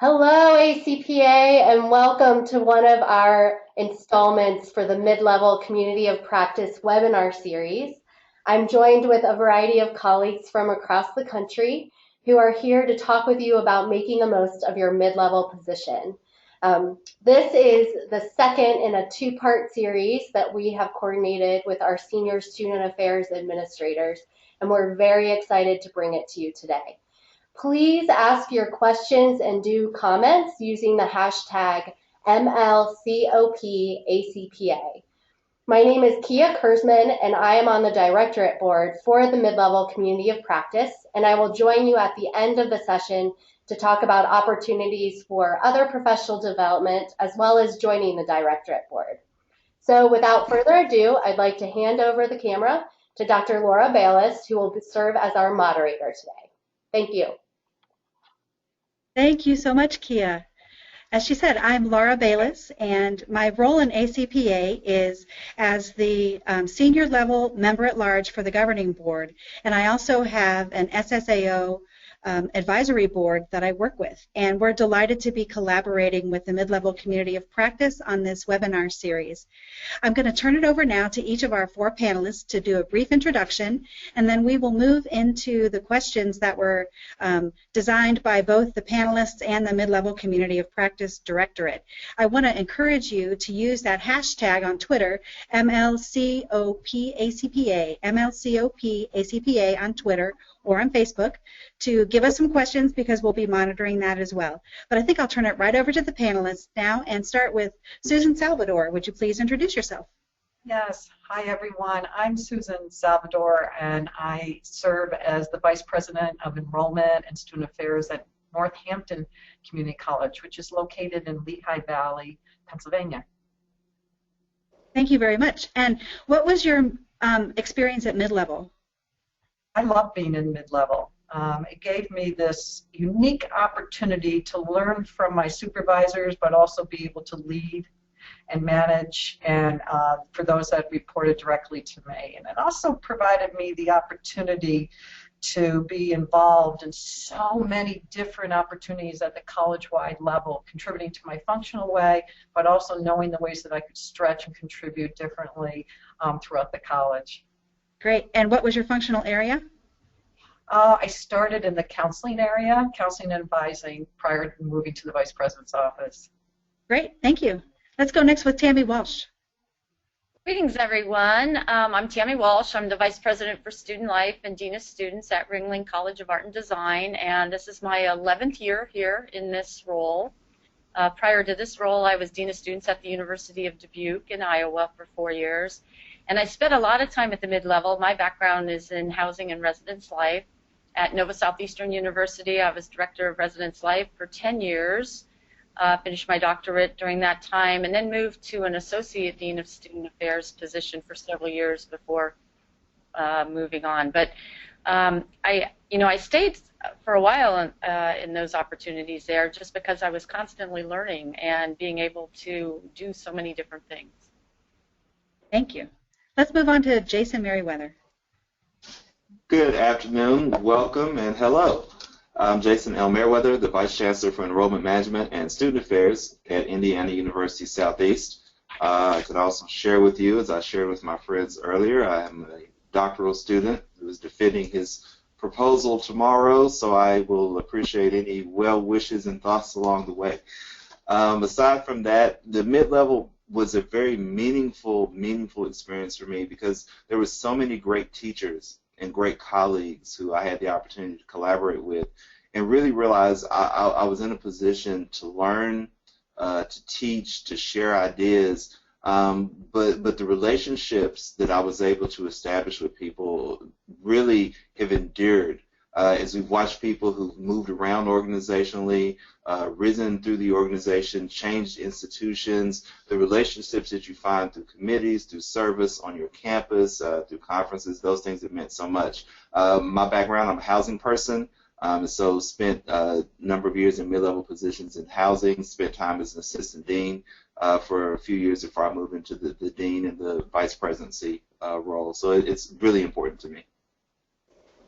Hello, ACPA, and welcome to one of our installments for the Mid-Level Community of Practice webinar series. I'm joined with a variety of colleagues from across the country who are here to talk with you about making the most of your mid-level position. This is the second in a two-part series that we have coordinated with our senior student affairs administrators, and we're very excited to bring it to you today. Please ask your questions and do comments using the hashtag MLCOPACPA. My name is Kia Kurzman, and I am on the Directorate Board for the Mid-Level Community of Practice, and I will join you at the end of the session to talk about opportunities for other professional development, as well as joining the Directorate Board. So without further ado, I'd like to hand over the camera to Dr. Laura Bayless, who will serve as our moderator today. Thank you. Thank you so much, Kia. As she said, I'm Laura Bayless, and my role in ACPA is as the senior level member at large for the governing board, and I also have an SSAO advisory board that I work with, and we're delighted to be collaborating with the Mid-Level Community of Practice on this webinar series. I'm going to turn it over now to each of our four panelists to do a brief introduction, and then we will move into the questions that were designed by both the panelists and the Mid-Level Community of Practice Directorate. I want to encourage you to use that hashtag on Twitter, MLCOPACPA, MLCOPACPA on Twitter or on Facebook, to give us some questions because we'll be monitoring that as well. But I think I'll turn it right over to the panelists now and start with Susan Salvador. Would you please introduce yourself? Yes. Hi, everyone. I'm Susan Salvador, and I serve as the Vice President of Enrollment and Student Affairs at Northampton Community College, which is located in Lehigh Valley, Pennsylvania. Thank you very much. And what was your experience at mid-level? I love being in mid-level. It gave me this unique opportunity to learn from my supervisors, but also be able to lead and manage, and for those that reported directly to me. And it also provided me the opportunity to be involved in so many different opportunities at the college-wide level, contributing to my functional way, but also knowing the ways that I could stretch and contribute differently throughout the college. Great. And what was your functional area? I started in the counseling area, counseling and advising, prior to moving to the Vice President's office. Great. Thank you. Let's go next with Tammy Walsh. Greetings, everyone. I'm Tammy Walsh. I'm the Vice President for Student Life and Dean of Students at Ringling College of Art and Design, and this is my 11th year here in this role. Prior to this role, I was Dean of Students at the University of Dubuque in Iowa for 4 years. And I spent a lot of time at the mid-level. My background is in housing and residence life. At Nova Southeastern University, I was Director of Residence Life for 10 years, finished my doctorate during that time, and then moved to an Associate Dean of Student Affairs position for several years before moving on. But I stayed for a while in those opportunities there just because I was constantly learning and being able to do so many different things. Thank you. Let's move on to Jason Meriweather. Good afternoon, welcome, and hello. I'm Jason L. Meriweather, the Vice Chancellor for Enrollment Management and Student Affairs at Indiana University Southeast. I could also share with you, as I shared with my friends earlier, I am a doctoral student who is defending his proposal tomorrow, so I will appreciate any well wishes and thoughts along the way. Aside from that, the mid-level was a very meaningful experience for me because there were so many great teachers and great colleagues who I had the opportunity to collaborate with, and really realized I was in a position to learn, to teach, to share ideas, but the relationships that I was able to establish with people really have endured. As we've watched people who've moved around organizationally, risen through the organization, changed institutions, the relationships that you find through committees, through service on your campus, through conferences, those things have meant so much. My background, I'm a housing person, and so spent a number of years in mid-level positions in housing, spent time as an assistant dean for a few years before I moved into the dean and the vice presidency role. So it's really important to me.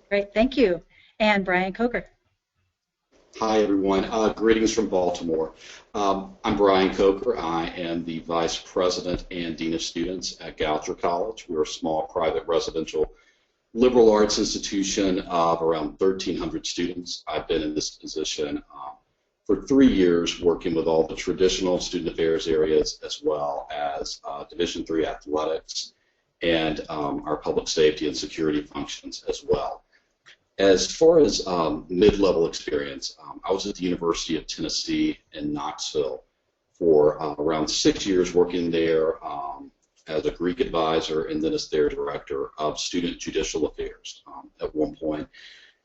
Great, thank you. And Bryan Coker. Hi, everyone. Greetings from Baltimore. I'm Bryan Coker. I am the Vice President and Dean of Students at Goucher College. We're a small private residential liberal arts institution of around 1,300 students. I've been in this position for 3 years, working with all the traditional student affairs areas as well as Division III athletics and our public safety and security functions as well. As far as mid-level experience, I was at the University of Tennessee in Knoxville for around 6 years working there as a Greek advisor and then as their director of student judicial affairs at one point.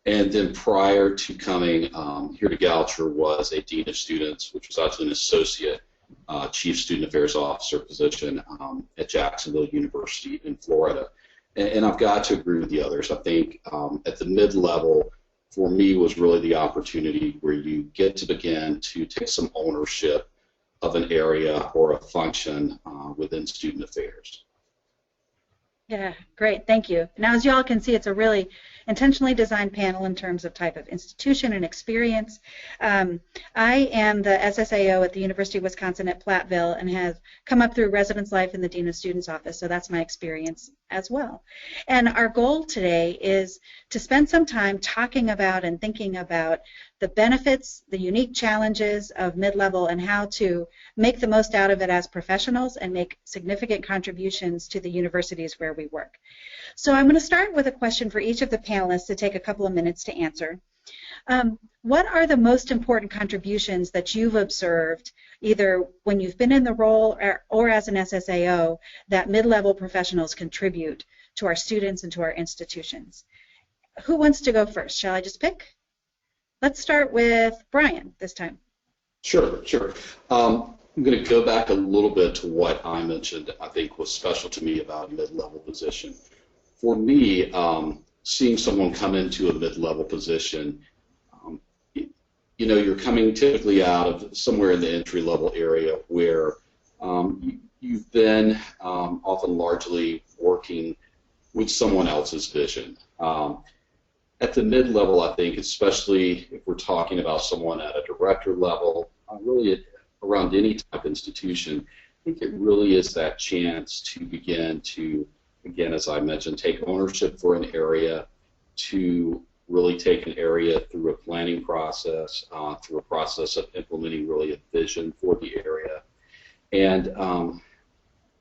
And then prior to coming here to Goucher was a dean of students, which was actually an associate chief student affairs officer position at Jacksonville University in Florida. And I've got to agree with the others. I think at the mid-level, for me, was really the opportunity where you get to begin to take some ownership of an area or a function within student affairs. Yeah, great, thank you. Now, as you all can see, it's a really intentionally designed panel in terms of type of institution and experience. I am the SSAO at the University of Wisconsin at Platteville and have come up through residence life in the Dean of Students office, so that's my experience as well. And our goal today is to spend some time talking about and thinking about the benefits, the unique challenges of mid-level and how to make the most out of it as professionals and make significant contributions to the universities where we work. So I'm going to start with a question for each of the panelists to take a couple of minutes to answer. What are the most important contributions that you've observed, either when you've been in the role or as an SSAO, that mid-level professionals contribute to our students and to our institutions? Who wants to go first? Shall I just pick? Let's start with Bryan this time. Sure. I'm going to go back a little bit to what I mentioned I think was special to me about a mid-level position. For me, seeing someone come into a mid-level position, you know, you're coming typically out of somewhere in the entry-level area where you've been often largely working with someone else's vision. At the mid-level, I think, especially if we're talking about someone at a director level, really around any type of institution, I think it really is that chance to begin to, again, as I mentioned, take ownership for an area, to really take an area through a planning process, through a process of implementing really a vision for the area. And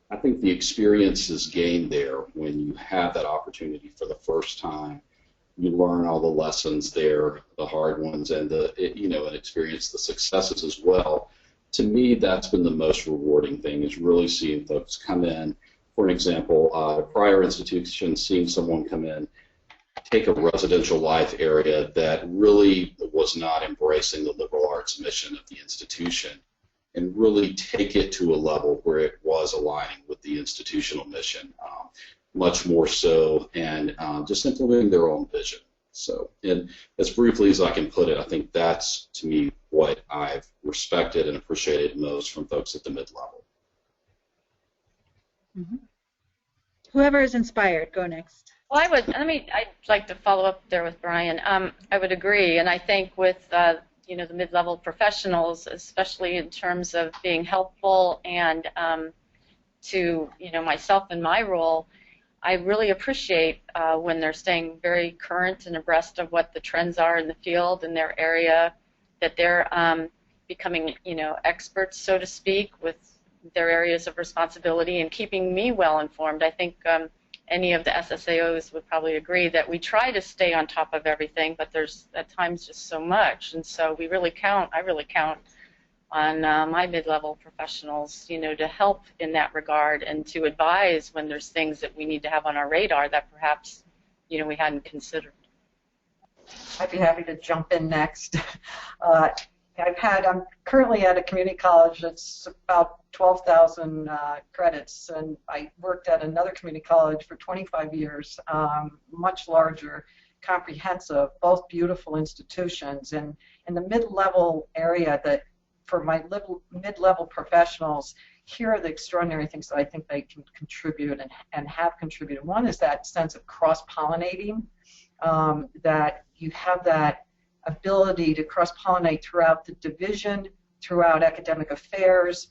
I think the experience is gained there when you have that opportunity for the first time. You learn all the lessons there, the hard ones, and and experience the successes as well. To me, that's been the most rewarding thing, is really seeing folks come in. For an example, a prior institution, seeing someone come in, take a residential life area that really was not embracing the liberal arts mission of the institution, and really take it to a level where it was aligning with the institutional mission. Much more so, and just implementing their own vision. So, and as briefly as I can put it, I think that's, to me, what I've respected and appreciated most from folks at the mid-level. Mm-hmm. Whoever is inspired, go next. Well, I'd like to follow up there with Bryan. I would agree, and I think with the mid-level professionals, especially in terms of being helpful and to myself and my role, I really appreciate when they're staying very current and abreast of what the trends are in the field in their area, that they're becoming, experts, so to speak, with their areas of responsibility and keeping me well informed. I think any of the SSAOs would probably agree that we try to stay on top of everything, but there's at times just so much, and so I really count on my mid-level professionals, to help in that regard and to advise when there's things that we need to have on our radar that perhaps, we hadn't considered. I'd be happy to jump in next. I'm currently at a community college that's about 12,000 credits, and I worked at another community college for 25 years, much larger, comprehensive, both beautiful institutions. And in the mid-level area, that for my mid-level professionals, here are the extraordinary things that I think they can contribute and have contributed. One is that sense of cross-pollinating, that you have that ability to cross-pollinate throughout the division, throughout academic affairs,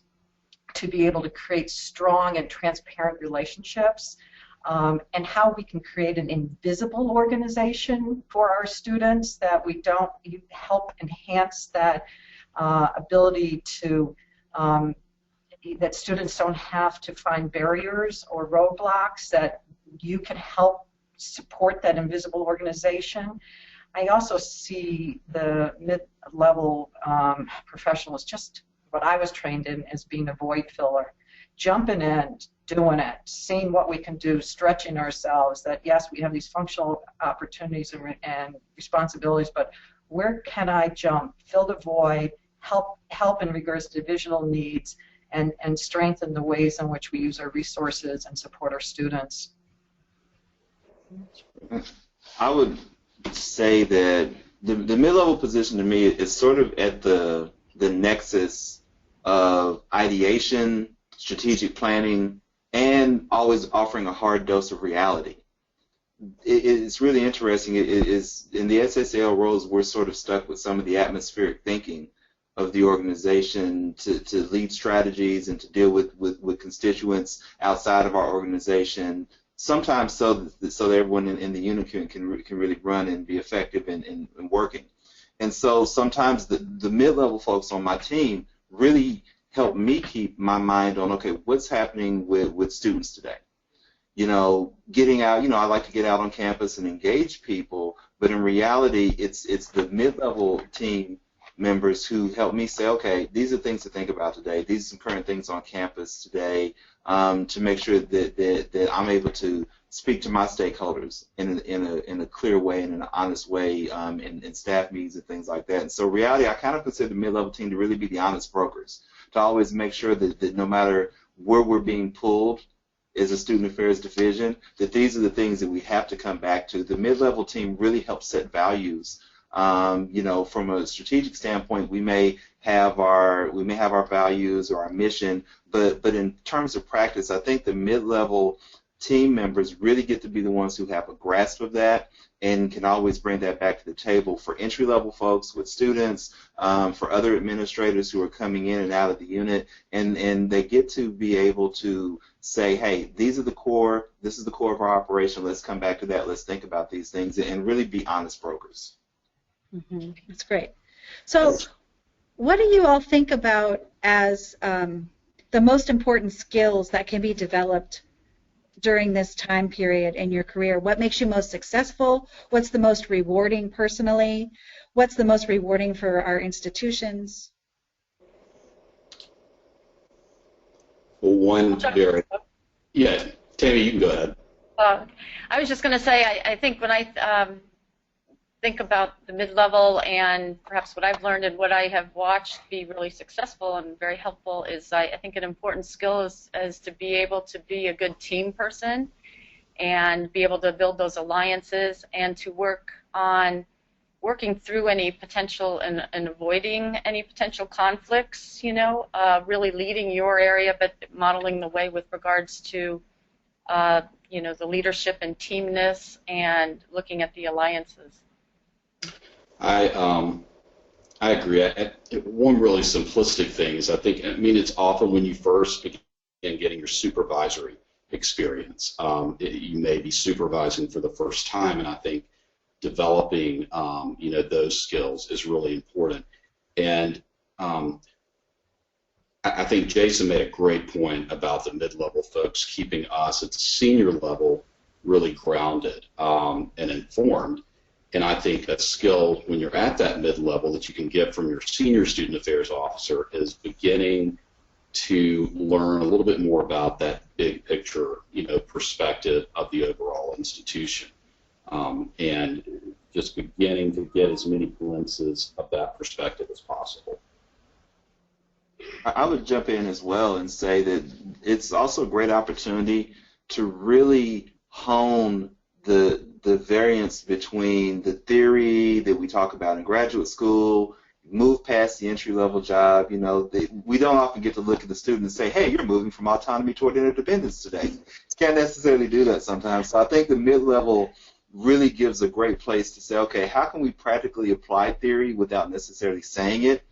to be able to create strong and transparent relationships, and how we can create an invisible organization for our students, that we don't help enhance that ability to, that students don't have to find barriers or roadblocks, that you can help support that invisible organization. I also see the mid-level professionals, just what I was trained in as being a void filler, jumping in, doing it, seeing what we can do, stretching ourselves, that yes, we have these functional opportunities and responsibilities, but where can I jump, fill the void, help in regards to divisional needs, and strengthen the ways in which we use our resources and support our students. I would say that the mid-level position to me is sort of at the nexus of ideation, strategic planning, and always offering a hard dose of reality. It's really interesting. It is in the SSAO roles, we're sort of stuck with some of the atmospheric thinking of the organization to lead strategies and to deal with constituents outside of our organization, sometimes so that everyone in the unit can really run and be effective in working. And so sometimes the mid-level folks on my team really help me keep my mind on, okay, what's happening with students today? You know, getting out, I like to get out on campus and engage people, but in reality, it's the mid-level team members who help me say, okay, these are things to think about today. These are some current things on campus today, to make sure that I'm able to speak to my stakeholders in a clear way and in an honest way, in staff meetings and things like that. And so reality, I kind of consider the mid-level team to really be the honest brokers, to always make sure that no matter where we're being pulled as a student affairs division, that these are the things that we have to come back to. The mid-level team really helps set values. From a strategic standpoint, we may have our values or our mission, but in terms of practice, I think the mid-level team members really get to be the ones who have a grasp of that and can always bring that back to the table for entry-level folks with students, for other administrators who are coming in and out of the unit, and they get to be able to say, hey, these are the core, this is the core of our operation, let's come back to that, let's think about these things, and really be honest brokers. Mm-hmm. That's great. So what do you all think about as the most important skills that can be developed during this time period in your career? What makes you most successful? What's the most rewarding personally? What's the most rewarding for our institutions? Well, yeah, Tammy, you can go ahead. I was just going to say, I think when I think about the mid-level and perhaps what I've learned and what I have watched be really successful and very helpful is I think an important skill is to be able to be a good team person and be able to build those alliances and to work on working through any potential and avoiding any potential conflicts, really leading your area but modeling the way with regards to the leadership and teamness and looking at the alliances. I agree. One really simplistic thing is it's often when you first begin getting your supervisory experience, you may be supervising for the first time, and I think developing those skills is really important. And I think Jason made a great point about the mid-level folks keeping us at the senior level really grounded and informed. And I think a skill when you're at that mid-level that you can get from your senior student affairs officer is beginning to learn a little bit more about that big picture, perspective of the overall institution, and just beginning to get as many glimpses of that perspective as possible. I would jump in as well and say that it's also a great opportunity to really hone the variance between the theory that we talk about in graduate school, move past the entry-level job. We don't often get to look at the student and say, hey, you're moving from autonomy toward interdependence today. You can't necessarily do that sometimes. So I think the mid-level really gives a great place to say, okay, how can we practically apply theory without necessarily saying it,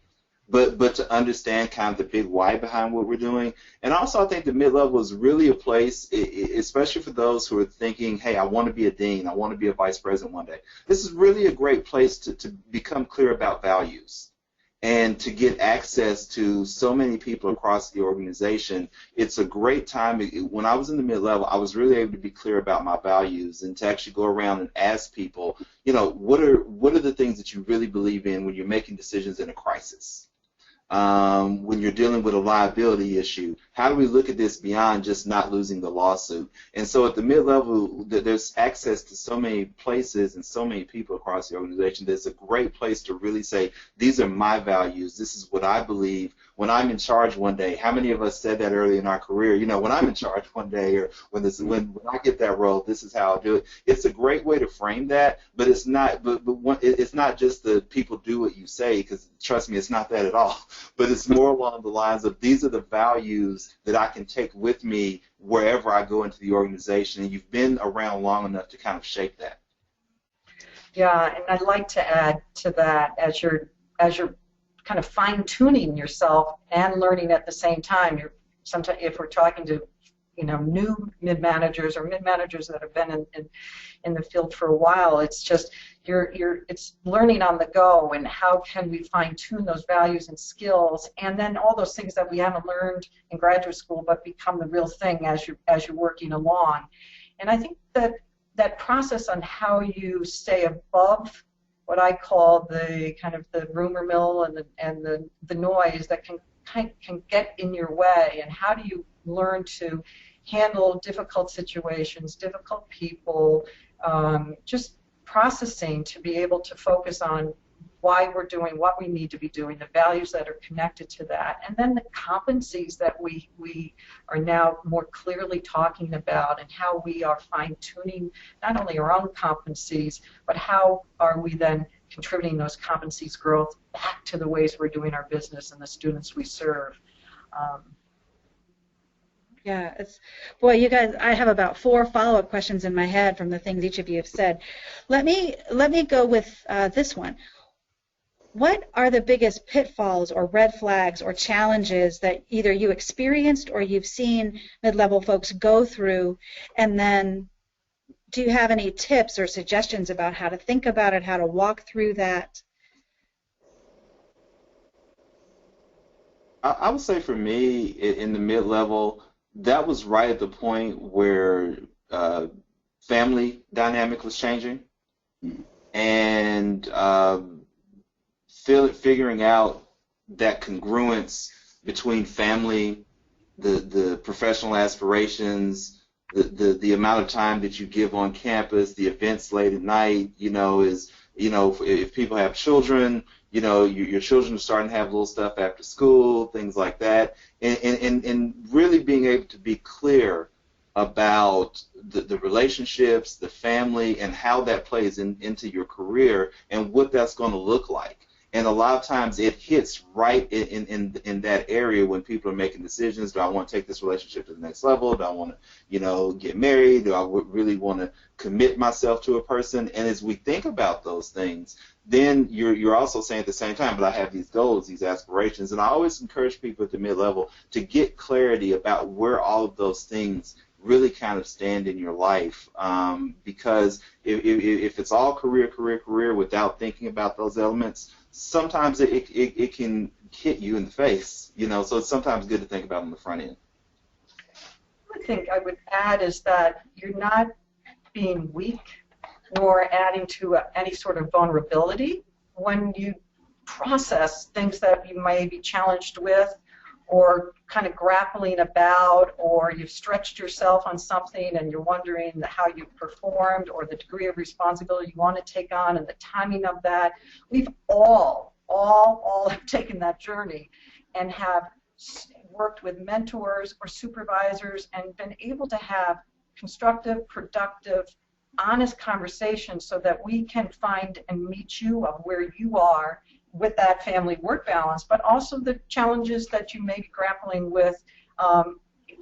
but to understand kind of the big why behind what we're doing. And also I think the mid-level is really a place, especially for those who are thinking, hey, I want to be a dean, I want to be a vice president one day. This is really a great place to become clear about values and to get access to so many people across the organization. It's a great time. When I was in the mid-level, I was really able to be clear about my values and to actually go around and ask people, you know, what are the things that you really believe in when you're making decisions in a crisis? When you're dealing with a liability issue, how do we look at this beyond just not losing the lawsuit? And so at the mid-level, there's access to so many places and so many people across the organization. There's a great place to really say, these are my values, this is what I believe. When I'm in charge one day, how many of us said that early in our career? You know, when I'm in charge one day, or when I get that role, this is how I'll do it. It's a great way to frame that, but it's not. It's not just the people do what you say, because trust me, it's not that at all. But it's more along the lines of, these are the values that I can take with me wherever I go into the organization, and you've been around long enough to kind of shape that. Yeah, and I'd like to add to that, as you're kind of fine-tuning yourself and learning at the same time. Sometimes if we're talking to, you know, new mid-managers or mid-managers that have been in the field for a while, it's just it's learning on the go, and how can we fine-tune those values and skills, and then all those things that we haven't learned in graduate school but become the real thing as you're working along. And I think that process on how you stay above what I call the kind of the rumor mill and the noise that can get in your way, and how do you learn to handle difficult situations, difficult people, just processing to be able to focus on why we're doing what we need to be doing, the values that are connected to that, and then the competencies that we are now more clearly talking about, and how we are fine-tuning not only our own competencies, but how are we then contributing those competencies growth back to the ways we're doing our business and the students we serve. Yeah, boy, you guys, I have about 4 follow-up questions in my head from the things each of you have said. Let me go with this one. What are the biggest pitfalls or red flags or challenges that either you experienced or you've seen mid-level folks go through? And then do you have any tips or suggestions about how to think about it, how to walk through that? I would say for me, in the mid-level, that was right at the point where family dynamic was changing, and figuring out that congruence between family, the professional aspirations, the amount of time that you give on campus, the events late at night, if people have children, your children are starting to have little stuff after school, things like that, and really being able to be clear about the relationships, the family, and how that plays into your career and what that's going to look like. And a lot of times it hits right in that area when people are making decisions. Do I want to take this relationship to the next level? Do I want to, get married? Do I really want to commit myself to a person? And as we think about those things, then you're also saying at the same time, but I have these goals, these aspirations. And I always encourage people at the mid-level to get clarity about where all of those things really kind of stand in your life, because if it's all career without thinking about those elements, sometimes it can hit you in the face, so it's sometimes good to think about on the front end. One thing I would add is that you're not being weak nor adding to any sort of vulnerability when you process things that you may be challenged with, or kind of grappling about, or you've stretched yourself on something and you're wondering how you performed, or the degree of responsibility you want to take on and the timing of that. We've all have taken that journey and have worked with mentors or supervisors and been able to have constructive, productive, honest conversations so that we can find and meet you of where you are with that family-work balance, but also the challenges that you may be grappling with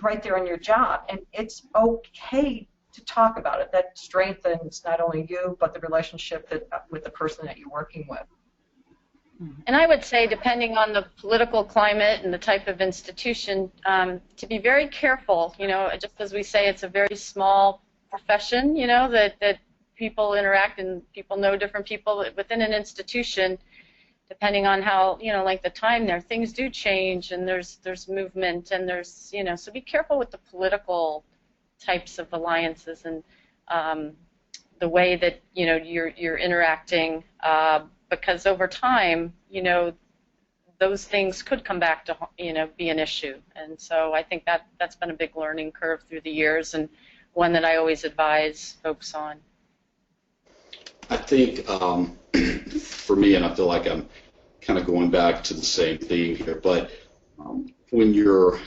right there in your job. And it's okay to talk about it. That strengthens not only you, but the relationship with the person that you're working with. And I would say, depending on the political climate and the type of institution, to be very careful, just as we say, it's a very small profession, that people interact and people know different people within an institution. Depending on how, length of time there, things do change, and there's movement, and there's, so be careful with the political types of alliances and the way that, you're interacting, because over time, those things could come back to, be an issue. And so I think that's been a big learning curve through the years, and one that I always advise folks on. I think for me, and I feel like I'm kind of going back to the same theme here, but when you're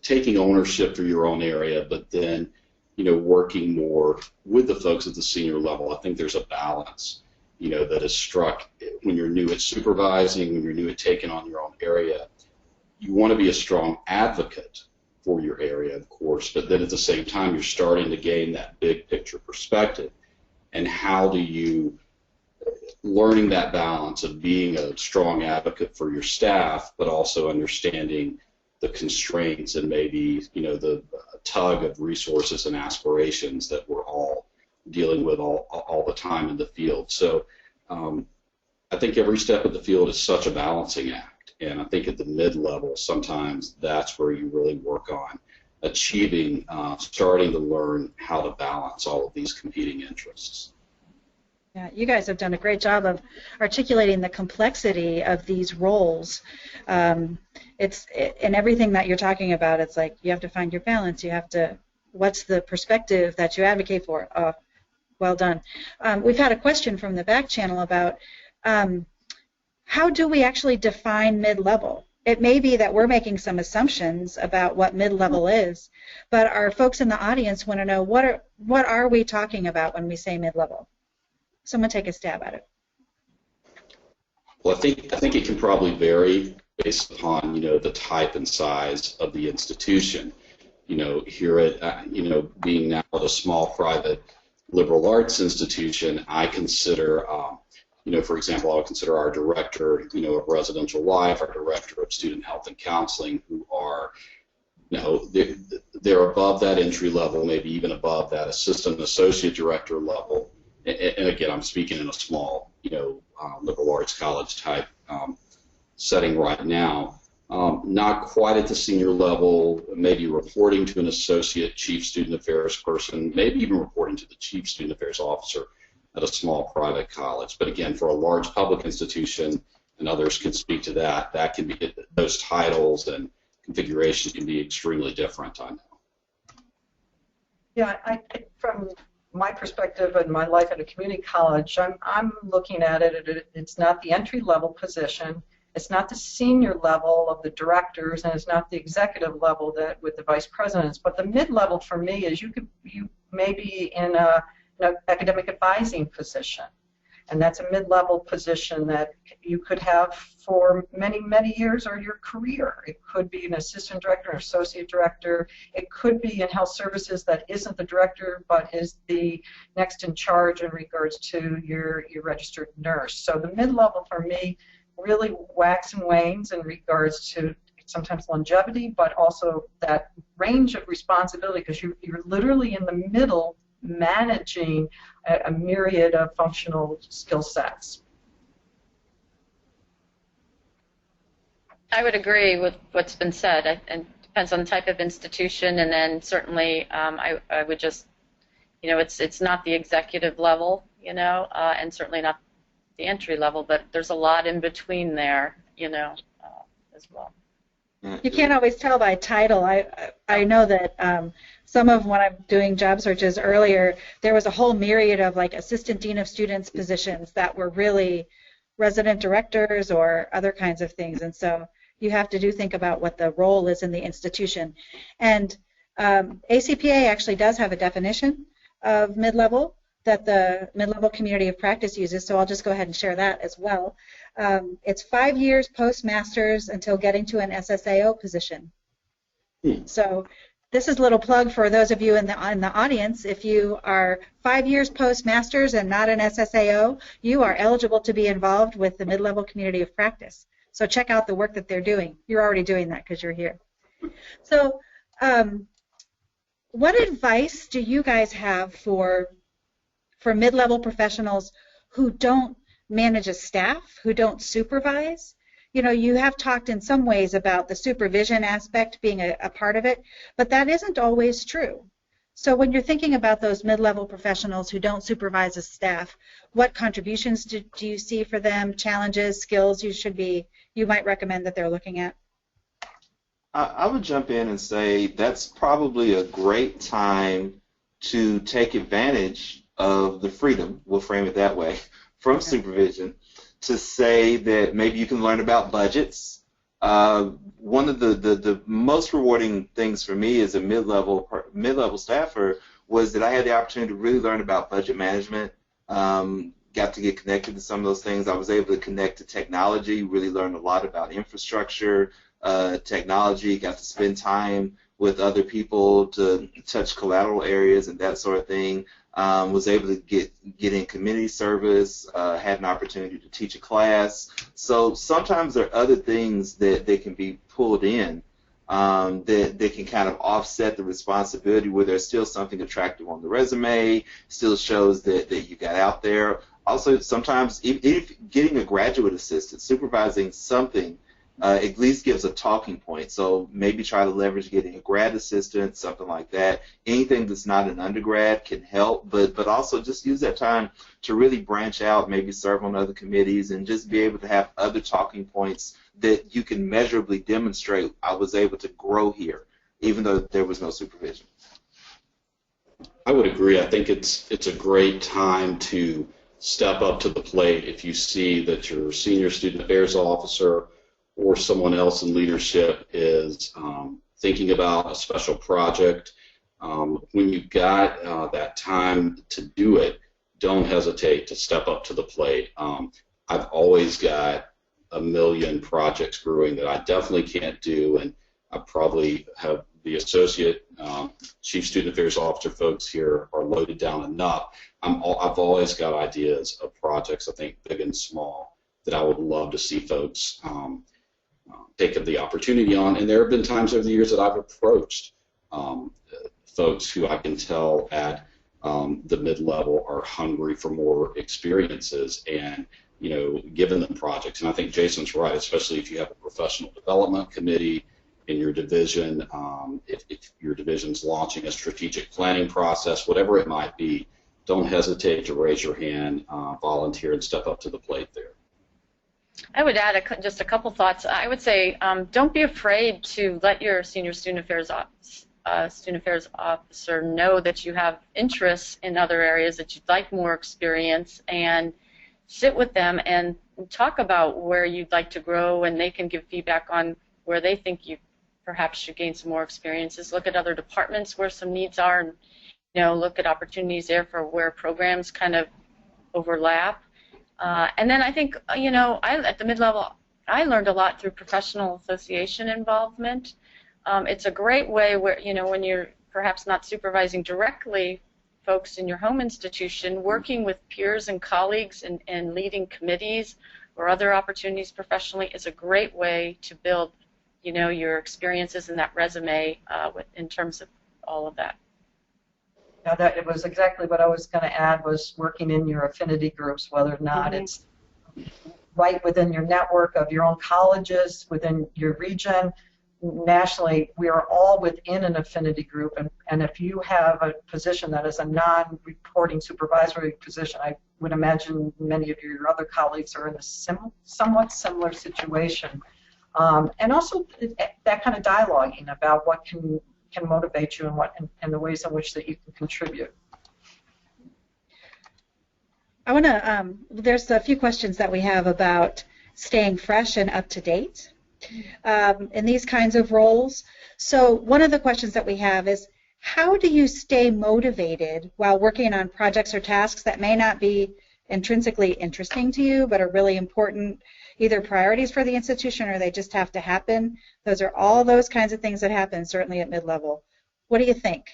taking ownership for your own area, but then, working more with the folks at the senior level, I think there's a balance, that is struck when you're new at supervising, when you're new at taking on your own area. You want to be a strong advocate for your area, of course, but then at the same time, you're starting to gain that big picture perspective. And how do you, learning that balance of being a strong advocate for your staff, but also understanding the constraints and maybe, the tug of resources and aspirations that we're all dealing with all the time in the field. So I think every step of the field is such a balancing act. And I think at the mid-level, sometimes that's where you really work on achieving, starting to learn how to balance all of these competing interests. Yeah, you guys have done a great job of articulating the complexity of these roles. In everything that you're talking about, it's like you have to find your balance. You have to, what's the perspective that you advocate for? Well done. We've had a question from the back channel about how do we actually define mid-level? It may be that we're making some assumptions about what mid-level is, but our folks in the audience want to know what are we talking about when we say mid-level? Someone take a stab at it. Well, I think it can probably vary based upon the type and size of the institution. Here at being now at a small private liberal arts institution, I consider for example, I would consider our director, of residential life, our director of student health and counseling, who are, they're above that entry level, maybe even above that assistant associate director level. And again, I'm speaking in a small, liberal arts college type setting right now. Not quite at the senior level, maybe reporting to an associate chief student affairs person, maybe even reporting to the chief student affairs officer at a small private college. But again, for a large public institution, and others can speak to that, that can be, those titles and configurations can be extremely different, I know. Yeah, from my perspective and my life at a community college, I'm looking at it, it's not the entry-level position, it's not the senior level of the directors, and it's not the executive level that with the vice presidents, but the mid-level for me is you may be in an academic advising position, and that's a mid-level position that you could have for many, many years or your career. It could be an assistant director or associate director. It could be in health services that isn't the director but is the next in charge in regards to your registered nurse. So the mid-level for me really wax and wanes in regards to sometimes longevity, but also that range of responsibility, because you're literally in the middle managing a myriad of functional skill sets. I would agree with what's been said. And depends on the type of institution, and then certainly I would just, it's not the executive level, and certainly not the entry level, but there's a lot in between there, as well. You can't always tell by title. I know that some of when I'm doing job searches earlier, there was a whole myriad of like assistant dean of students positions that were really resident directors or other kinds of things, and so you have to think about what the role is in the institution. And ACPA actually does have a definition of mid-level that the mid-level community of practice uses, so I'll just go ahead and share that as well. It's 5 years post-master's until getting to an SSAO position. So this is a little plug for those of you in the audience. If you are 5 years post-masters and not an SSAO, you are eligible to be involved with the mid-level community of practice. So check out the work that they're doing. You're already doing that because you're here. So what advice do you guys have for mid-level professionals who don't manage a staff, who don't supervise? You know, you have talked in some ways about the supervision aspect being a part of it, but that isn't always true. So when you're thinking about those mid-level professionals who don't supervise a staff, what contributions do you see for them, challenges, skills you might recommend that they're looking at? I would jump in and say that's probably a great time to take advantage of the freedom, we'll frame it that way, from supervision, to say that maybe you can learn about budgets. One of the most rewarding things for me as a mid-level staffer was that I had the opportunity to really learn about budget management, got to get connected to some of those things. I was able to connect to technology, really learned a lot about infrastructure, technology, got to spend time with other people to touch collateral areas and that sort of thing. Was able to get in community service, had an opportunity to teach a class. So sometimes there are other things that can be pulled in that can kind of offset the responsibility, where there's still something attractive on the resume, still shows that you got out there. Also, sometimes if getting a graduate assistant, supervising something, at least gives a talking point. So maybe try to leverage getting a grad assistant, something like that. Anything that's not an undergrad can help, but also just use that time to really branch out, maybe serve on other committees, and just be able to have other talking points that you can measurably demonstrate. I was able to grow here, even though there was no supervision. I would agree. I think it's a great time to step up to the plate if you see that your senior student affairs officer or someone else in leadership is thinking about a special project. When you've got that time to do it, don't hesitate to step up to the plate. I've always got a million projects brewing that I definitely can't do, and I probably have the associate chief student affairs officer folks here are loaded down enough. I've always got ideas of projects, I think big and small, that I would love to see folks take the opportunity on. And there have been times over the years that I've approached folks who I can tell at the mid-level are hungry for more experiences, and given them projects. And I think Jason's right, especially if you have a professional development committee in your division, if your division's launching a strategic planning process, whatever it might be, don't hesitate to raise your hand, volunteer, and step up to the plate there. I would add just a couple thoughts. I would say don't be afraid to let your senior student affairs officer know that you have interests in other areas, that you'd like more experience, and sit with them and talk about where you'd like to grow, and they can give feedback on where they think you perhaps should gain some more experiences. Look at other departments where some needs are, and look at opportunities there for where programs kind of overlap. And then I think, at the mid-level, I learned a lot through professional association involvement. It's a great way where, when you're perhaps not supervising directly folks in your home institution, working with peers and colleagues and leading committees or other opportunities professionally is a great way to build, your experiences in that resume in terms of all of that. Now that it was exactly what I was going to add, was working in your affinity groups, whether or not it's right within your network of your own colleges, within your region. Nationally, we are all within an affinity group, and if you have a position that is a non-reporting supervisory position, I would imagine many of your other colleagues are in a somewhat similar situation. And also that kind of dialoguing about what can motivate you and the ways in which that you can contribute. I want to, there's a few questions that we have about staying fresh and up to date in these kinds of roles. So one of the questions that we have is, how do you stay motivated while working on projects or tasks that may not be intrinsically interesting to you but are really important, either priorities for the institution or they just have to happen? Those are all those kinds of things that happen, certainly at mid-level. What do you think?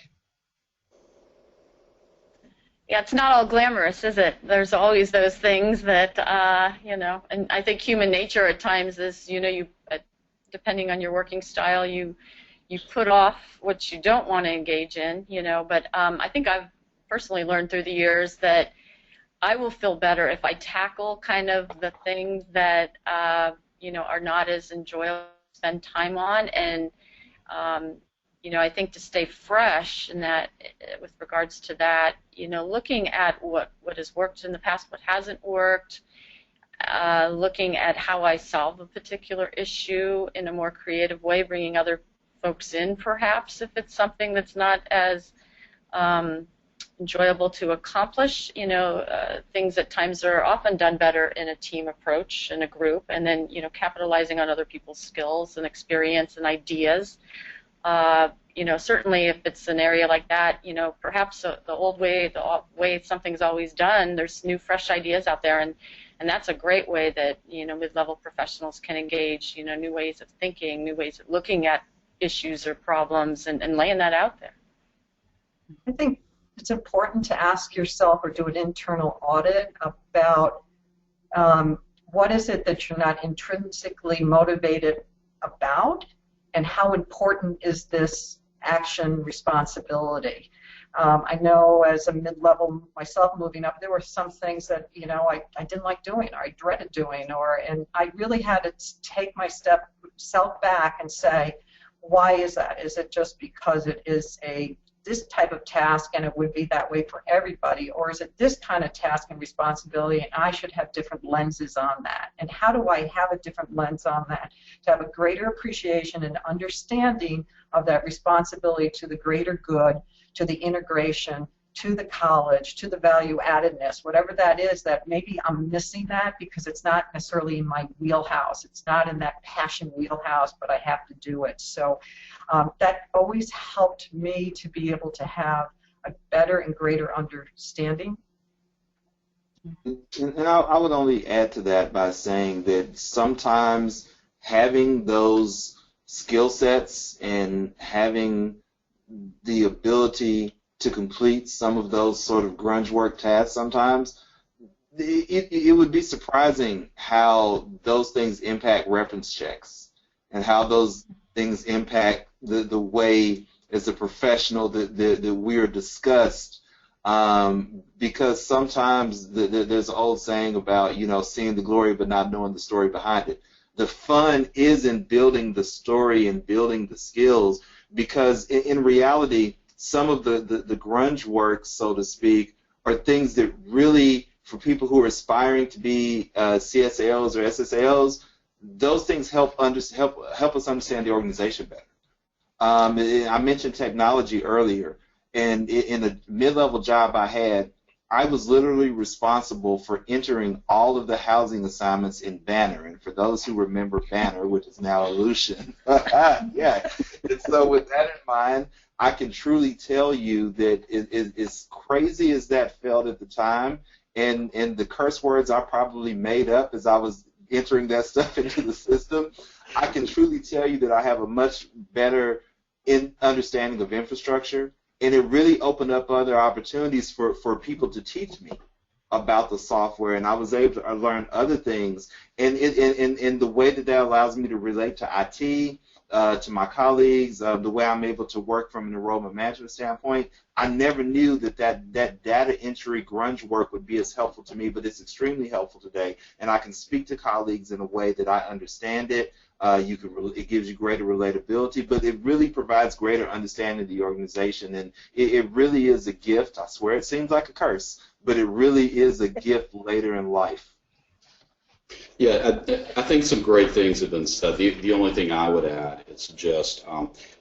Yeah, it's not all glamorous, is it? There's always those things that, and I think human nature at times is, depending on your working style, you put off what you don't want to engage in, but I think I've personally learned through the years that I will feel better if I tackle kind of the things that, are not as enjoyable to spend time on, and I think to stay fresh in that, with regards to that, looking at what has worked in the past, what hasn't worked, looking at how I solve a particular issue in a more creative way, bringing other folks in perhaps if it's something that's not as enjoyable to accomplish. Things at times are often done better in a team approach, in a group, and then, capitalizing on other people's skills and experience and ideas. Certainly if it's an area like that, perhaps the old way, the way something's always done, there's new, fresh ideas out there, and that's a great way that, mid-level professionals can engage, new ways of thinking, new ways of looking at issues or problems, and laying that out there. I think it's important to ask yourself or do an internal audit about what is it that you're not intrinsically motivated about, and how important is this action responsibility. I know as a mid-level myself moving up, there were some things that I didn't like doing, or I dreaded doing, and I really had to take my self back and say, why is that? Is it just because it is this type of task and it would be that way for everybody, or is it this kind of task and responsibility and I should have different lenses on that? And how do I have a different lens on that to have a greater appreciation and understanding of that responsibility to the greater good, to the integration, to the college, to the value addedness, whatever that is, that maybe I'm missing that because it's not necessarily in my wheelhouse. It's not in that passion wheelhouse, but I have to do it. So that always helped me to be able to have a better and greater understanding. And I would only add to that by saying that sometimes having those skill sets and having the ability to complete some of those sort of grunge work tasks, sometimes it would be surprising how those things impact reference checks and how those things impact the way as a professional that we are discussed, because sometimes there's an old saying about seeing the glory but not knowing the story behind it. The fun is in building the story and building the skills, because in reality some of the grunge work, so to speak, are things that really, for people who are aspiring to be CSAOs or SSAOs, those things help us understand the organization better. I mentioned technology earlier, and in a mid-level job I had, I was literally responsible for entering all of the housing assignments in Banner. And for those who remember Banner, which is now Illusion, yeah. And so with that in mind, I can truly tell you that as crazy as that felt at the time, and the curse words I probably made up as I was entering that stuff into the system, I can truly tell you that I have a much better understanding of infrastructure, and it really opened up other opportunities for people to teach me about the software, and I was able to learn other things, and in the way that allows me to relate to IT, to my colleagues, the way I'm able to work from an enrollment management standpoint. I never knew that data entry grunge work would be as helpful to me, but it's extremely helpful today, and I can speak to colleagues in a way that I understand it. It gives you greater relatability, but it really provides greater understanding of the organization, and it really is a gift. I swear it seems like a curse, but it really is a gift later in life. Yeah, I think some great things have been said. The only thing I would add is just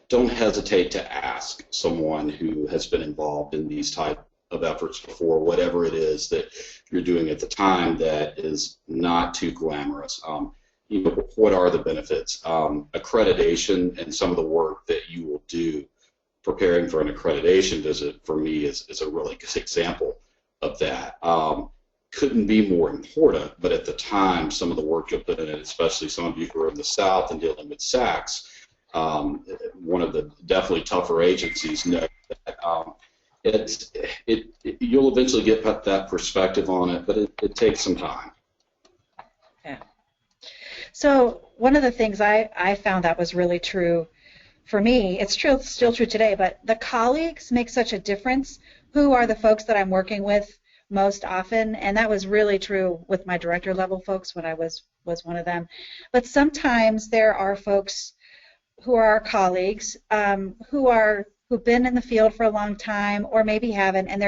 don't hesitate to ask someone who has been involved in these type of efforts before, whatever it is that you're doing at the time that is not too glamorous. What are the benefits? Accreditation and some of the work that you will do preparing for an accreditation visit, for me, is a really good example of that. Couldn't be more important, but at the time, some of the work you'll put in it, especially some of you who are in the South and dealing with SACs, one of the definitely tougher agencies know that you'll eventually get that perspective on it, but it takes some time. Yeah. So one of the things I found that was really true for me, it's still true today, but the colleagues make such a difference. Who are the folks that I'm working with most often? And that was really true with my director level folks when I was one of them. But sometimes there are folks who are our colleagues who've been in the field for a long time or maybe haven't, and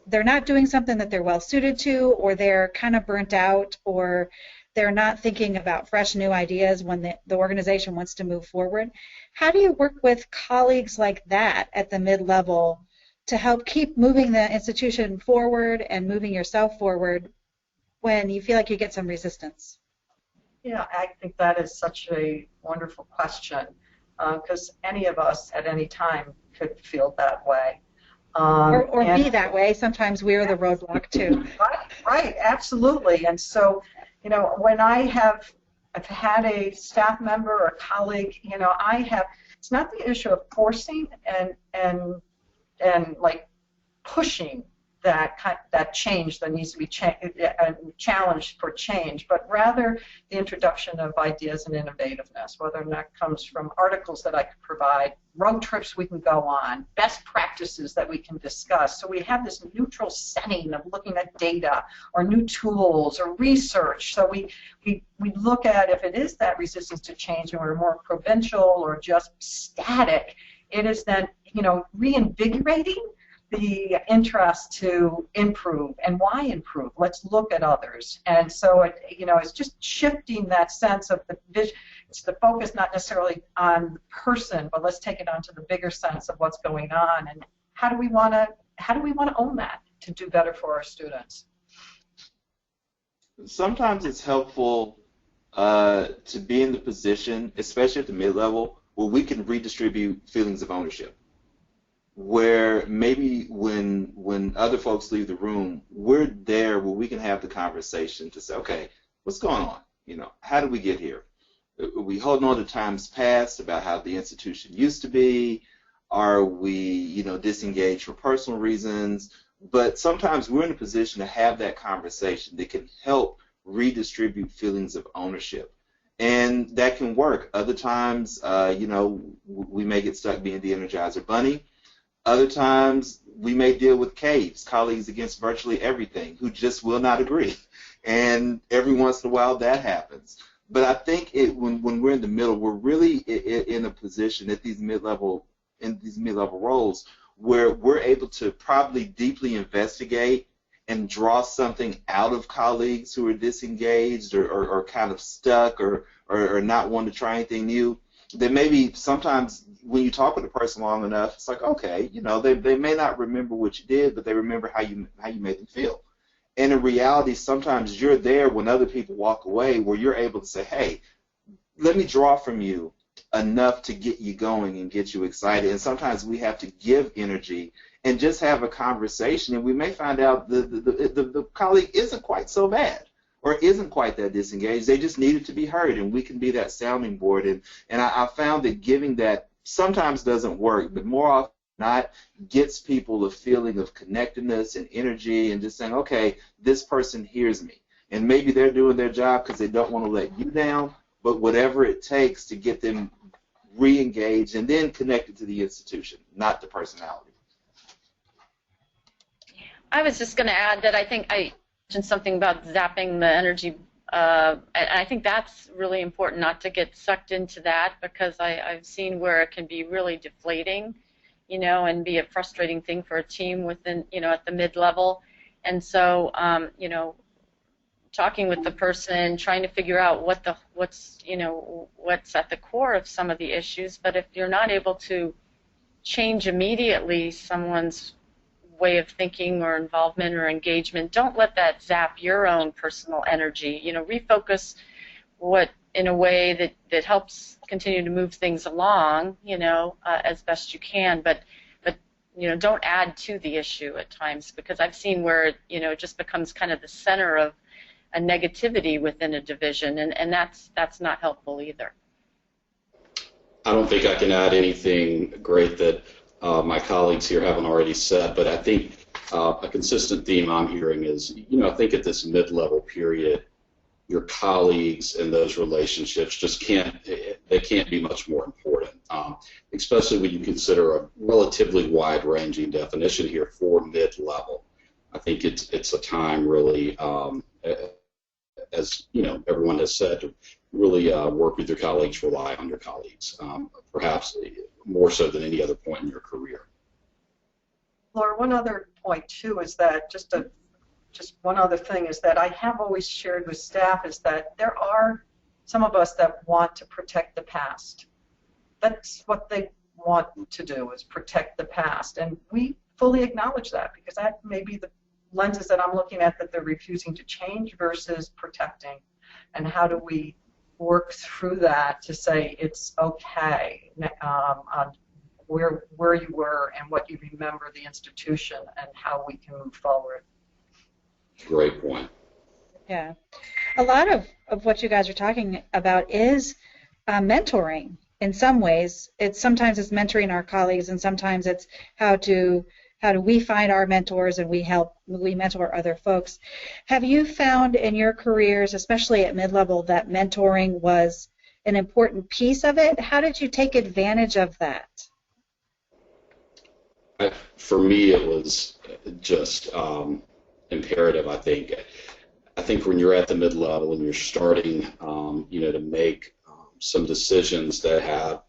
they're not doing something that they're well suited to, or they're kind of burnt out, or they're not thinking about fresh new ideas when the organization wants to move forward. How do you work with colleagues like that at the mid-level to help keep moving the institution forward and moving yourself forward when you feel like you get some resistance? Yeah, I think that is such a wonderful question, because any of us at any time could feel that way. Or be that way. Sometimes we're the roadblock too. Right, absolutely. And so, you know, when I've had a staff member or a colleague, you know, it's not the issue of forcing and like pushing that change that needs to be challenged for change, but rather the introduction of ideas and innovativeness, whether or not it comes from articles that I could provide, road trips we can go on, best practices that we can discuss. So we have this neutral setting of looking at data or new tools or research. So we look at if it is that resistance to change and we're more provincial or just static, it is then, you know, reinvigorating the interest to improve. And why improve? Let's look at others. And so it's just shifting that sense of the vision. It's the focus not necessarily on the person, but let's take it onto the bigger sense of what's going on and how do we want to own that to do better for our students. Sometimes it's helpful to be in the position, especially at the mid-level, where we can redistribute feelings of ownership. Where maybe when other folks leave the room, we're there where we can have the conversation to say, okay, what's going on? You know, how did we get here? Are we holding on to times past about how the institution used to be? Are we, you know, disengaged for personal reasons? But sometimes we're in a position to have that conversation that can help redistribute feelings of ownership. And that can work. Other times, you know, we may get stuck being the Energizer Bunny. Other times, we may deal with caves, colleagues against virtually everything, who just will not agree. And every once in a while, that happens. But I think when we're in the middle, we're really in a position at these mid-level roles where we're able to probably deeply investigate and draw something out of colleagues who are disengaged or kind of stuck or not wanting to try anything new. That maybe sometimes when you talk with a person long enough, it's like, okay, you know, they may not remember what you did, but they remember how you made them feel. And in reality, sometimes you're there when other people walk away where you're able to say, hey, let me draw from you enough to get you going and get you excited. And sometimes we have to give energy and just have a conversation, and we may find out the colleague isn't quite so bad or isn't quite that disengaged. They just needed to be heard, and we can be that sounding board. And I found that giving that sometimes doesn't work, but more often than not gets people a feeling of connectedness and energy and just saying, okay, this person hears me. And maybe they're doing their job because they don't want to let you down, but whatever it takes to get them re-engaged and then connected to the institution, not the personality. I was just going to add that I think I mentioned something about zapping the energy, and I think that's really important not to get sucked into that, because I've seen where it can be really deflating, you know, and be a frustrating thing for a team within, you know, at the mid-level. And so, you know, talking with the person, trying to figure out what's at the core of some of the issues. But if you're not able to change immediately someone's way of thinking or involvement or engagement, don't let that zap your own personal energy. You know, refocus in a way that helps continue to move things along, you know, as best you can. But you know, don't add to the issue at times, because I've seen where, you know, it just becomes kind of the center of a negativity within a division, and that's not helpful either. I don't think I can add anything great that my colleagues here haven't already said, but I think a consistent theme I'm hearing is, I think at this mid-level period, your colleagues and those relationships just can't be much more important, especially when you consider a relatively wide-ranging definition here for mid-level. I think it's a time really, as everyone has said, to really work with your colleagues, rely on your colleagues, perhaps more so than any other point in your career. Laura, one other point too is that just one other thing is that I have always shared with staff is that there are some of us that want to protect the past. That's what they want to do, is protect the past, and we fully acknowledge that, because that may be the lenses that I'm looking at that they're refusing to change versus protecting. And how do we work through that to say it's okay on where you were and what you remember the institution and how we can move forward. Great point. Yeah. A lot of what you guys are talking about is mentoring in some ways. Sometimes it's mentoring our colleagues, and sometimes it's how do we find our mentors and we mentor other folks. Have you found in your careers, especially at mid-level, that mentoring was an important piece of it? How did you take advantage of that? For me, it was just imperative, I think. I think when you're at the mid-level and you're starting, to make some decisions that have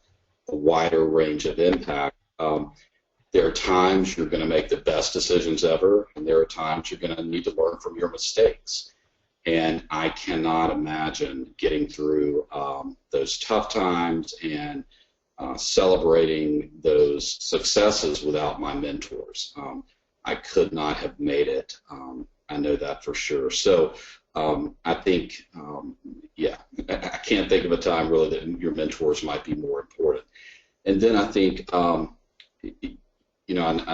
a wider range of impact, there are times you're going to make the best decisions ever, and there are times you're going to need to learn from your mistakes. And I cannot imagine getting through those tough times and celebrating those successes without my mentors. I could not have made it. I know that for sure. So I think, I can't think of a time really that your mentors might be more important. And then I think, I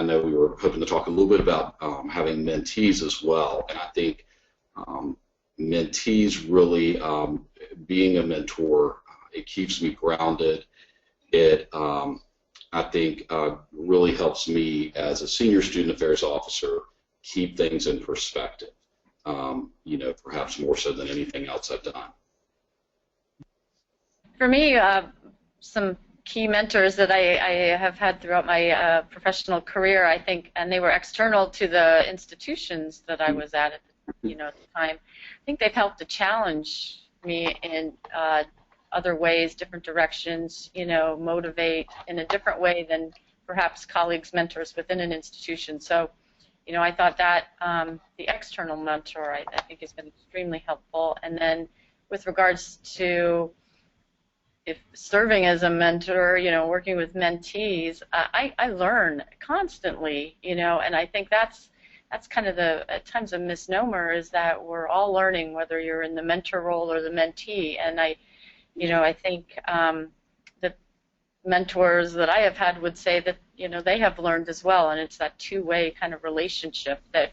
know we were hoping to talk a little bit about having mentees as well. And I think mentees really, being a mentor, it keeps me grounded. It, I think, really helps me as a senior student affairs officer keep things in perspective, perhaps more so than anything else I've done. For me, some key mentors that I have had throughout my professional career, I think, and they were external to the institutions that I was at the time. I think they've helped to challenge me in other ways, different directions, motivate in a different way than perhaps colleagues, mentors within an institution. So, I thought that the external mentor, I think, has been extremely helpful. And then with regards to if serving as a mentor, working with mentees, I learn constantly, and I think that's kind of at times a misnomer, is that we're all learning, whether you're in the mentor role or the mentee. And I think the mentors that I have had would say that, they have learned as well, and it's that two-way kind of relationship that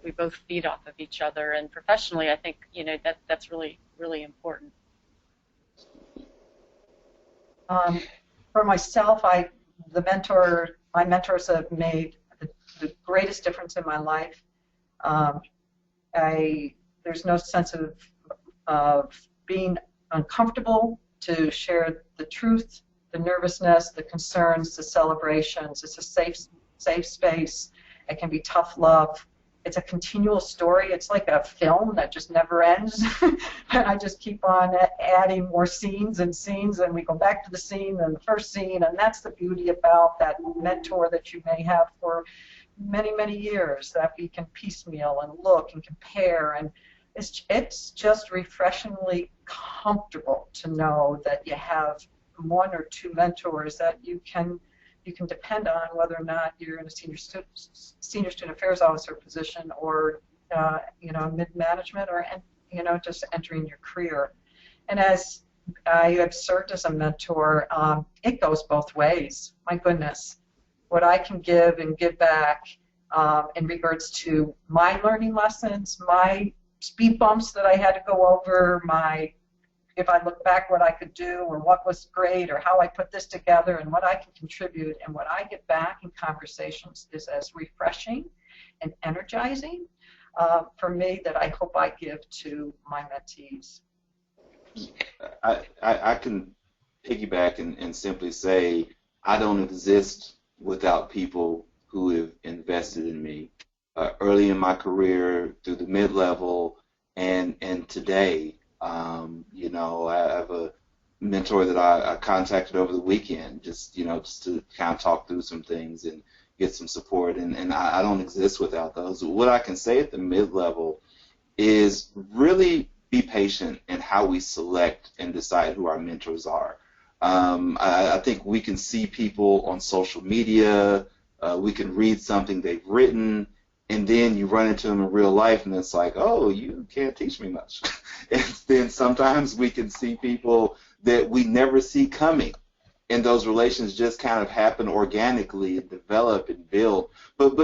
we both feed off of each other. And professionally, I think, that's really, really important. For myself, my mentors have made the greatest difference in my life. There's no sense of being uncomfortable to share the truth, the nervousness, the concerns, the celebrations. It's a safe space. It can be tough love. It's a continual story. It's like a film that just never ends. And I just keep on adding more scenes, and we go back to the scene and the first scene, and that's the beauty about that mentor that you may have for many, many years, that we can piecemeal and look and compare, and it's just refreshingly comfortable to know that you have one or two mentors that you can depend on, whether or not you're in a senior student affairs officer position or mid-management, or just entering your career. And as I have served as a mentor, it goes both ways. My goodness, what I can give and give back in regards to my learning lessons, my speed bumps that I had to go over, my if I look back what I could do or what was great or how I put this together and what I can contribute, and what I get back in conversations is as refreshing and energizing for me that I hope I give to my mentees. I can piggyback and simply say I don't exist without people who have invested in me early in my career, through the mid-level, and today. You know, I have a mentor that I contacted over the weekend, just to kind of talk through some things and get some support, and I don't exist without those. What I can say at the mid-level is really be patient in how we select and decide who our mentors are. I think we can see people on social media, we can read something they've written, and then you run into them in real life, and it's like, oh, you can't teach me much. And then sometimes we can see people that we never see coming, and those relations just kind of happen organically and develop and build. But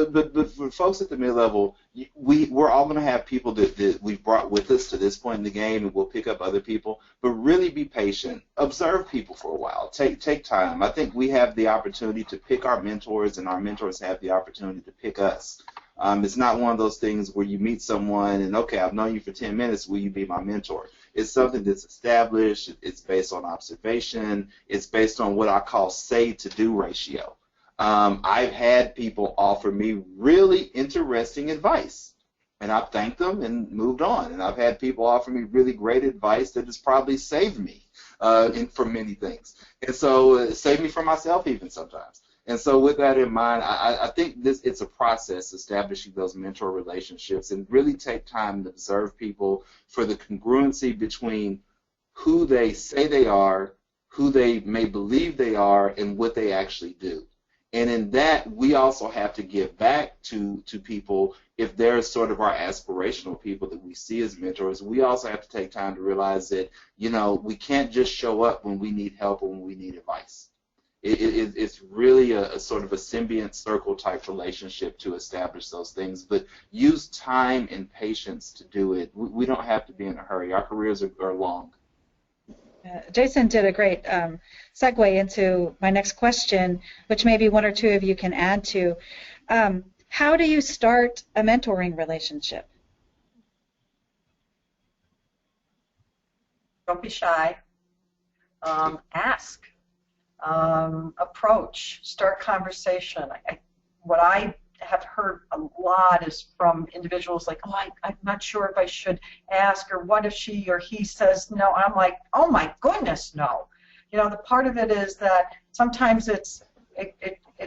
for folks at the mid-level, we're all going to have people that we've brought with us to this point in the game, and we'll pick up other people. But really be patient. Observe people for a while. Take time. I think we have the opportunity to pick our mentors, and our mentors have the opportunity to pick us. It's not one of those things where you meet someone and, okay, I've known you for 10 minutes, will you be my mentor? It's something that's established. It's based on observation. It's based on what I call say-to-do ratio. I've had people offer me really interesting advice, and I've thanked them and moved on. And I've had people offer me really great advice that has probably saved me from many things. And so saved me from myself even sometimes. And so with that in mind, I think it's a process, establishing those mentor relationships, and really take time to observe people for the congruency between who they say they are, who they may believe they are, and what they actually do. And in that, we also have to give back to people. If they're sort of our aspirational people that we see as mentors, we also have to take time to realize that, we can't just show up when we need help or when we need advice. It's really a sort of a symbiont circle type relationship to establish those things, but use time and patience to do it. We don't have to be in a hurry. Our careers are long. Jason did a great segue into my next question, which maybe one or two of you can add to. How do you start a mentoring relationship? Don't be shy. Ask. Approach, start conversation. What I have heard a lot is from individuals like, oh, I'm not sure if I should ask, or what if she or he says no. I'm like, oh my goodness, no. The part of it is that sometimes it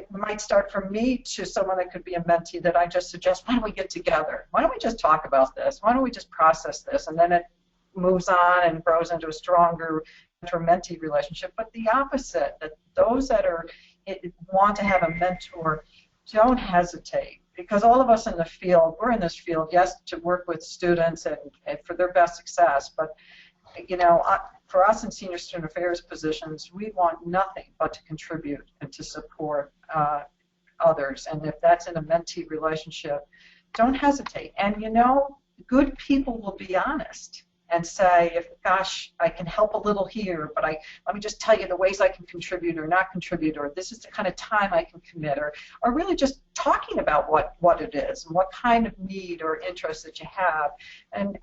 might start from me to someone that could be a mentee that I just suggest, why don't we get together? Why don't we just talk about this? Why don't we just process this? And then it moves on and grows into a stronger mentor-mentee relationship. But the opposite, that those that want to have a mentor, don't hesitate, because all of us in the field, we're in this field, yes, to work with students and for their best success, but for us in senior student affairs positions, we want nothing but to contribute and to support others. And if that's in a mentee relationship, don't hesitate. And good people will be honest and say, gosh, I can help a little here, but let me just tell you the ways I can contribute or not contribute, or this is the kind of time I can commit, or really just talking about what it is and what kind of need or interest that you have, and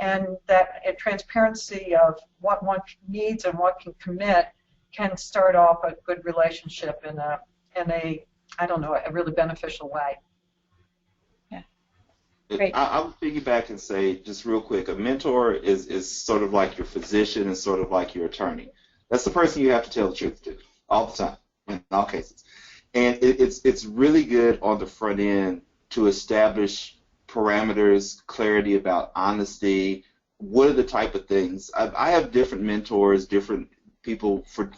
that transparency of what one needs and what can commit can start off a good relationship in a I don't know, a really beneficial way. Great. I would piggyback and say, just real quick, a mentor is sort of like your physician and sort of like your attorney. That's the person you have to tell the truth to all the time, in all cases. And it's really good on the front end to establish parameters, clarity about honesty. What are the type of things? I have different mentors, different people for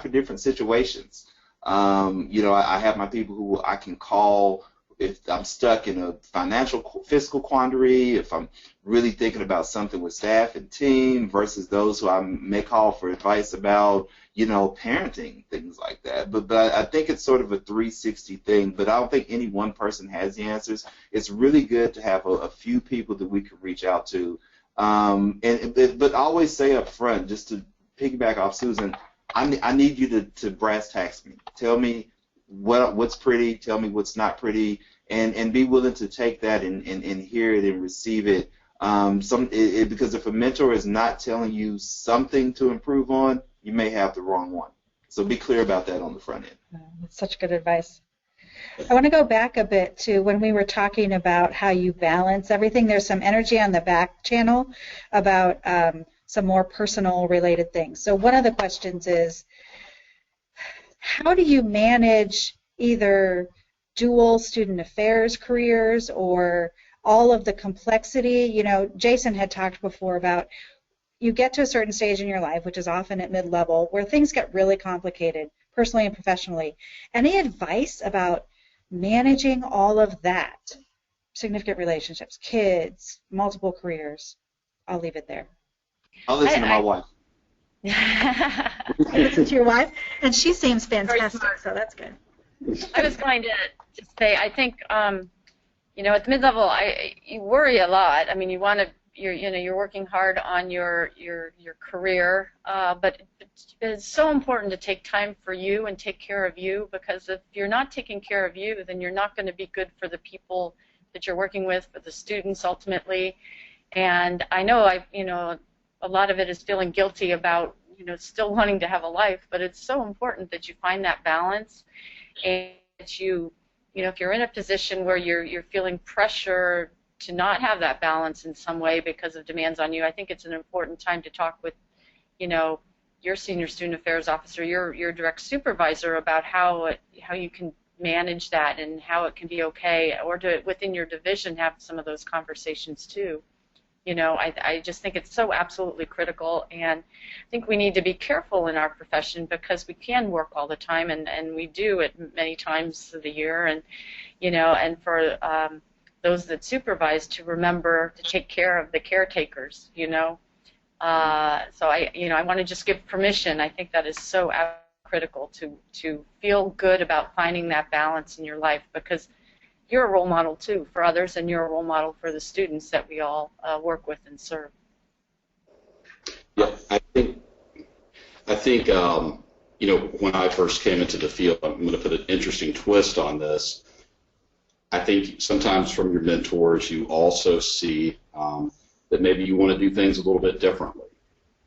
different situations. I have my people who I can call if I'm stuck in a fiscal quandary, if I'm really thinking about something with staff and team, versus those who I may call for advice about, parenting, things like that. But I think it's sort of a 360 thing, but I don't think any one person has the answers. It's really good to have a few people that we can reach out to. But always say up front, just to piggyback off Susan, I need you to brass tacks me. Tell me what's pretty, tell me what's not pretty, and be willing to take that and hear it and receive it. Because if a mentor is not telling you something to improve on, you may have the wrong one. So be clear about that on the front end. That's such good advice. I want to go back a bit to when we were talking about how you balance everything. There's some energy on the back channel about some more personal related things. So one of the questions is, how do you manage either dual student affairs careers or all of the complexity? You know, Jason had talked before about you get to a certain stage in your life, which is often at mid-level, where things get really complicated, personally and professionally. Any advice about managing all of that? Significant relationships, kids, multiple careers. I'll leave it there. I'll listen to my wife. Listen to your wife? And she seems fantastic, so that's good. I was going to just say, I think, you know, at the mid-level, you worry a lot. I mean, you're working hard on your career, but it's so important to take time for you and take care of you, because if you're not taking care of you, then you're not going to be good for the people that you're working with, for the students ultimately. And I know a lot of it is feeling guilty about, still wanting to have a life, but it's so important that you find that balance, and that if you're in a position where you're feeling pressure to not have that balance in some way because of demands on you, I think it's an important time to talk with, your senior student affairs officer, your direct supervisor, about how you can manage that and how it can be okay, or to within your division have some of those conversations too. I just think it's so absolutely critical, and I think we need to be careful in our profession because we can work all the time, and we do it many times of the year, and and for those that supervise to remember to take care of the caretakers. So I want to just give permission. I think that is so critical to feel good about finding that balance in your life, because you're a role model too for others, and you're a role model for the students that we all work with and serve. Yeah, I think when I first came into the field, I'm going to put an interesting twist on this. I think sometimes from your mentors, you also see that maybe you want to do things a little bit differently.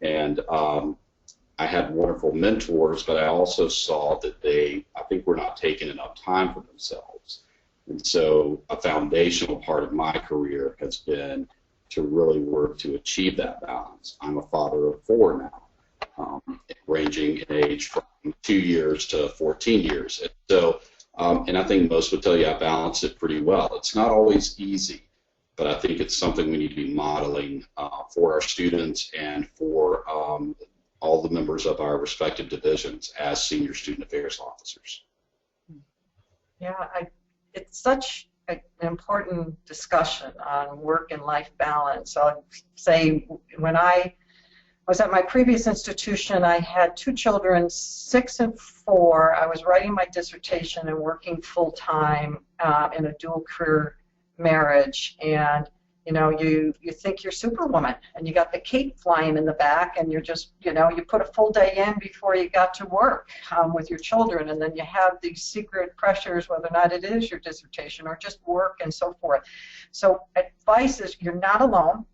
And I had wonderful mentors, but I also saw that I think, were not taking enough time for themselves. And so a foundational part of my career has been to really work to achieve that balance. I'm a father of 4 now, ranging in age from 2 years to 14 years. And so, and I think most would tell you I balance it pretty well. It's not always easy, but I think it's something we need to be modeling for our students and for all the members of our respective divisions as senior student affairs officers. Yeah, it's such an important discussion on work and life balance. I'll say when I was at my previous institution, I had 2 children, 6 and 4. I was writing my dissertation and working full-time in a dual career marriage. And you think you're Superwoman, and you got the cape flying in the back, and you're just, you put a full day in before you got to work with your children, and then you have these secret pressures, whether or not it is your dissertation or just work and so forth. So advice is you're not alone,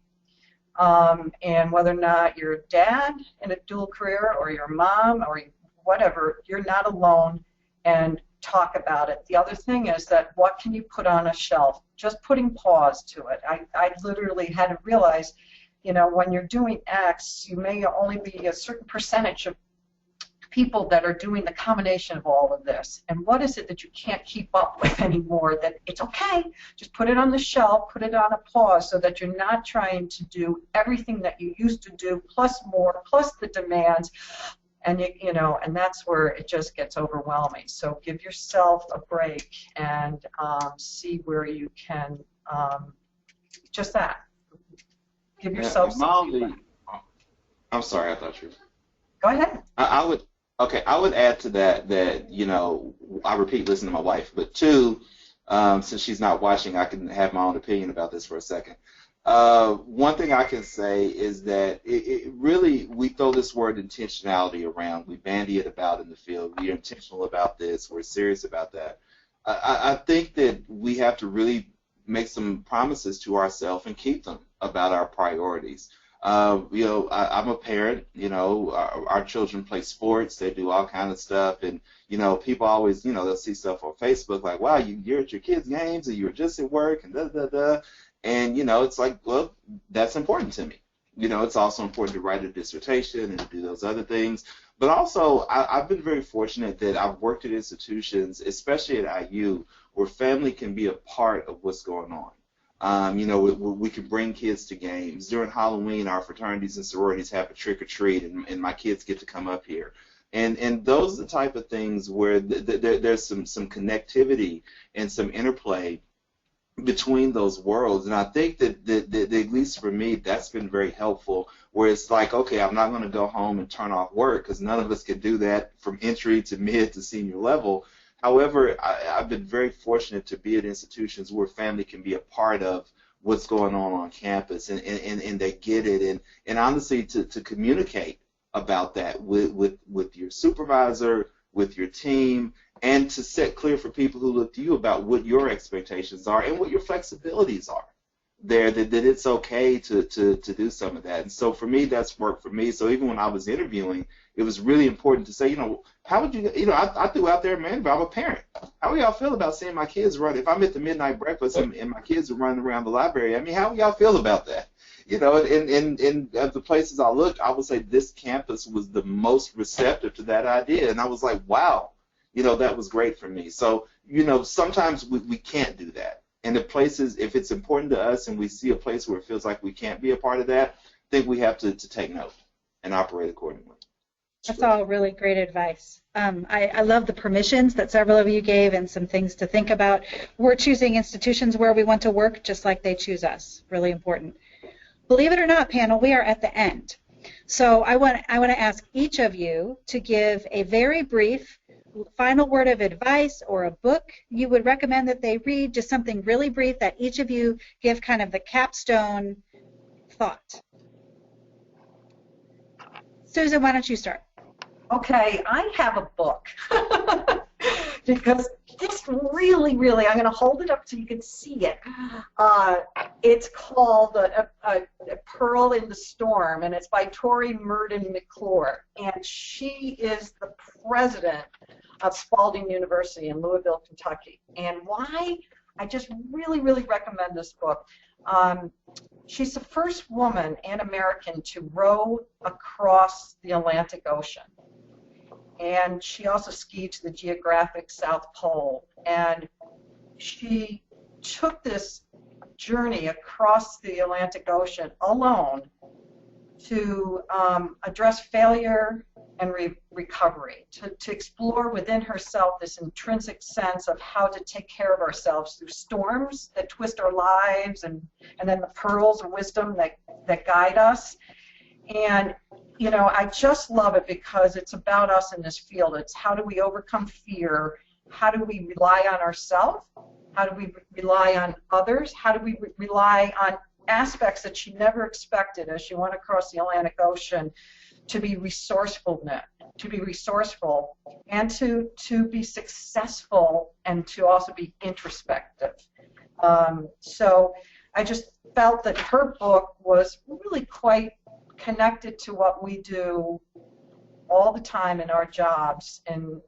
and whether or not you're a dad in a dual career or your mom or whatever, you're not alone, and talk about it. The other thing is that what can you put on a shelf? Just putting pause to it. I literally had to realize, when you're doing X, you may only be a certain percentage of people that are doing the combination of all of this. And what is it that you can't keep up with anymore? That it's okay. Just put it on the shelf, put it on a pause, so that you're not trying to do everything that you used to do, plus more, plus the demands. And and that's where it just gets overwhelming. So give yourself a break and see where you can just that. Give yourself some. I'm sorry, I thought you were. Go ahead. I would add to that I repeat, listen to my wife, but 2, since she's not watching, I can have my own opinion about this for a second. One thing I can say is that it really, we throw this word intentionality around. We bandy it about in the field. We're intentional about this. We're serious about that. I think that we have to really make some promises to ourselves and keep them about our priorities. I'm a parent. Our children play sports. They do all kinds of stuff, and people always, they'll see stuff on Facebook like, "Wow, you're at your kids' games, and you were just at work," and da da da. And it's like, well, that's important to me. It's also important to write a dissertation and to do those other things. But also, I've been very fortunate that I've worked at institutions, especially at IU, where family can be a part of what's going on. We can bring kids to games. During Halloween, our fraternities and sororities have a trick-or-treat, and my kids get to come up here. And those are the type of things where there's some connectivity and some interplay between those worlds. And I think that at least for me, that's been very helpful, where it's like, okay, I'm not going to go home and turn off work, because none of us can do that from entry to mid to senior level. However, I've been very fortunate to be at institutions where family can be a part of what's going on campus, and they get it, and honestly to communicate about that with your supervisor, with your team, and to set clear for people who look to you about what your expectations are and what your flexibilities are there, that it's okay to do some of that. And so for me, that's worked for me. So even when I was interviewing, it was really important to say, how would you, I threw out there, man, but I'm a parent. How do y'all feel about seeing my kids run? If I'm at the midnight breakfast and my kids are running around the library, I mean, how do y'all feel about that? And at the places I looked, I would say this campus was the most receptive to that idea. And I was like, wow, that was great for me. So, sometimes we can't do that. And the places, if it's important to us and we see a place where it feels like we can't be a part of that, I think we have to take note and operate accordingly. That's all really great advice. I love the permissions that several of you gave and some things to think about. We're choosing institutions where we want to work just like they choose us. Really important. Believe it or not, panel, we are at the end. So I want to ask each of you to give a very brief final word of advice or a book you would recommend that they read, just something really brief that each of you give kind of the capstone thought. Susan, why don't you start? Okay, I have a book because this really, I'm going to hold it up so you can see it. It's called a Pearl in the Storm, and it's by Tori Murden McClure, and she is the president of Spalding University in Louisville, Kentucky. And why I just really recommend this book. She's the first woman and American to row across the Atlantic Ocean. And she also skied to the geographic South Pole. And she took this journey across the Atlantic Ocean alone to address failure and recovery, to explore within herself this intrinsic sense of how to take care of ourselves through storms that twist our lives, and then the pearls of wisdom that guide us. And I just love it because it's about us in this field. It's how do we overcome fear? How do we rely on ourselves? How do we rely on others? How do we rely on aspects that she never expected as she went across the Atlantic Ocean, to be resourceful and to be successful, and to also be introspective. So I just felt that her book was really quite connected to what we do all the time in our jobs and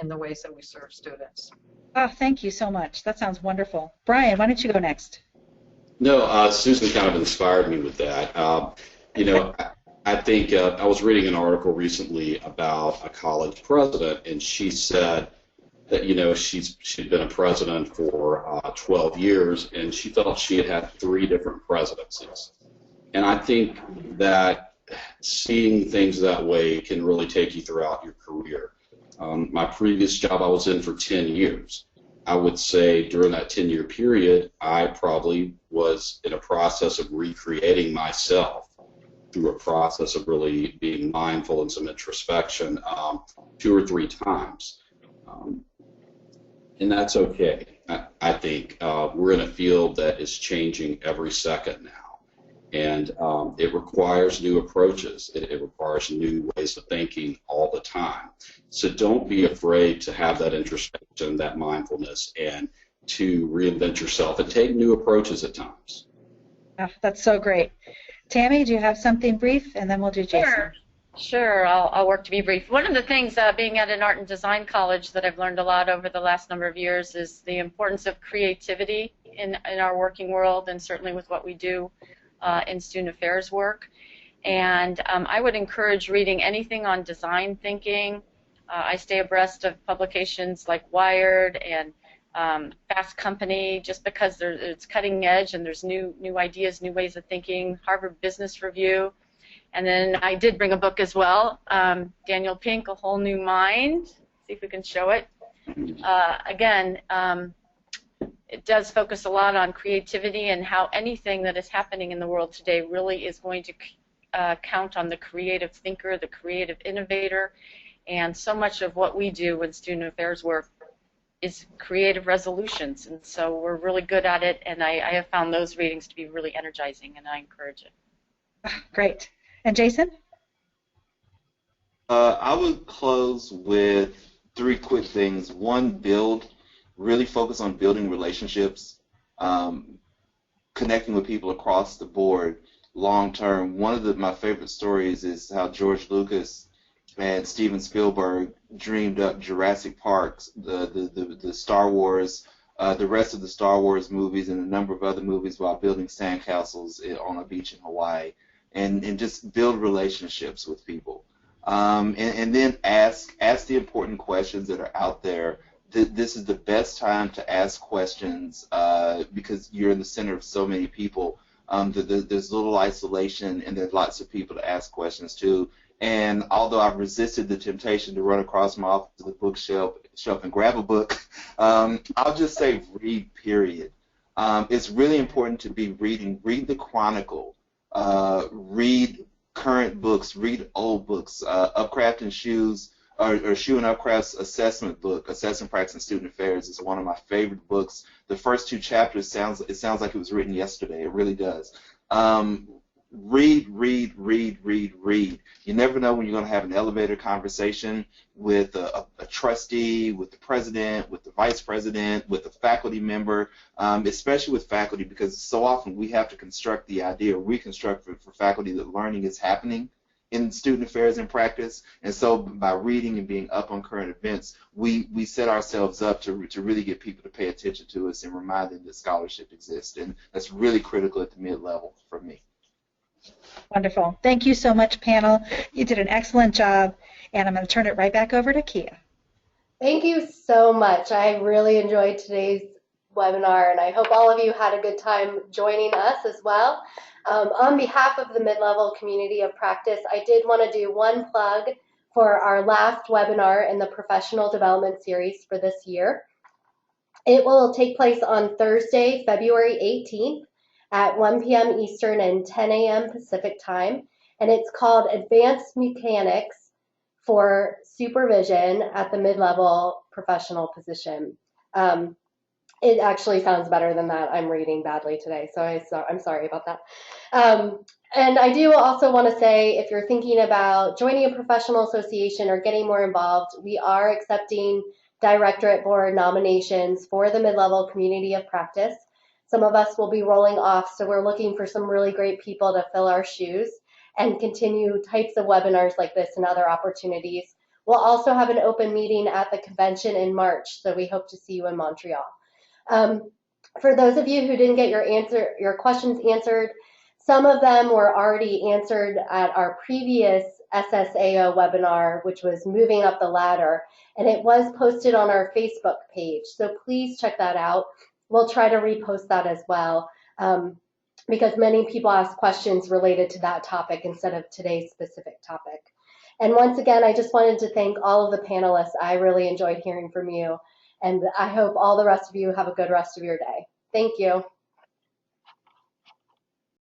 in the ways that we serve students. Oh, thank you so much. That sounds wonderful. Brian, why don't you go next? No, Susan kind of inspired me with that. I think I was reading an article recently about a college president, and she said that she'd been a president for 12 years, and she felt she had 3 different presidencies. And I think that seeing things that way can really take you throughout your career. My previous job I was in for 10 years. I would say during that 10-year period, I probably was in a process of recreating myself through a process of really being mindful and some introspection 2 or 3 times. And that's okay. I think we're in a field that is changing every second now. And it requires new approaches. It requires new ways of thinking all the time. So don't be afraid to have that introspection, that mindfulness, and to reinvent yourself and take new approaches at times. Oh, that's so great. Tammy, do you have something brief? And then we'll do Jason. Sure, I'll work to be brief. One of the things being at an art and design college that I've learned a lot over the last number of years is the importance of creativity in our working world, and certainly with what we do in student affairs work. And I would encourage reading anything on design thinking. I stay abreast of publications like Wired and Fast Company, just because it's cutting edge and there's new ideas, new ways of thinking. Harvard Business Review. And then I did bring a book as well, Daniel Pink, A Whole New Mind. See if we can show it. Again, it does focus a lot on creativity and how anything that is happening in the world today really is going to count on the creative thinker, the creative innovator. And so much of what we do in student affairs work is creative resolutions. And so we're really good at it, and I have found those readings to be really energizing, and I encourage it. Great. And Jason? I would close with 3 quick things. One, really focus on building relationships, connecting with people across the board long term. One of my favorite stories is how George Lucas and Steven Spielberg dreamed up Jurassic Park, the Star Wars, the rest of the Star Wars movies, and a number of other movies while building sandcastles on a beach in Hawaii. And just build relationships with people, and then ask the important questions that are out there. This is the best time to ask questions because you're in the center of so many people. There's little isolation, and there's lots of people to ask questions to. And although I've resisted the temptation to run across my office to the bookshelf and grab a book, I'll just say read, period. It's really important to be reading. Read the Chronicle. Read current books, read old books. Upcraft and Shoes, or Shoe and Upcraft's assessment book, Assessment Practice and Student Affairs, is one of my favorite books. The first 2 chapters sounds like it was written yesterday. It really does. Read. You never know when you're going to have an elevator conversation with a trustee, with the president, with the vice president, with a faculty member, especially with faculty, because so often we have to construct the idea, or reconstruct for faculty that learning is happening in student affairs and practice. And so by reading and being up on current events, we set ourselves up to really get people to pay attention to us and remind them that scholarship exists. And that's really critical at the mid-level for me. Wonderful. Thank you so much, panel. You did an excellent job, and I'm going to turn it right back over to Kia. Thank you so much. I really enjoyed today's webinar, and I hope all of you had a good time joining us as well. On behalf of the mid-level community of practice, I did want to do one plug for our last webinar in the professional development series for this year. It will take place on Thursday, February 18th. At 1 p.m. Eastern and 10 a.m. Pacific time, and it's called Advanced Mechanics for Supervision at the Mid-Level Professional Position. It actually sounds better than that. I'm reading badly today, so I'm sorry about that. And I do also want to say, if you're thinking about joining a professional association or getting more involved, we are accepting directorate board nominations for the mid-level community of practice. Some of us will be rolling off, so we're looking for some really great people to fill our shoes and continue types of webinars like this and other opportunities. We'll also have an open meeting at the convention in March, so we hope to see you in Montreal. For those of you who didn't get your questions answered, some of them were already answered at our previous SSAO webinar, which was Moving Up the Ladder, and it was posted on our Facebook page, so please check that out. We'll try to repost that as well, because many people ask questions related to that topic instead of today's specific topic. And once again, I just wanted to thank all of the panelists. I really enjoyed hearing from you, and I hope all the rest of you have a good rest of your day. Thank you.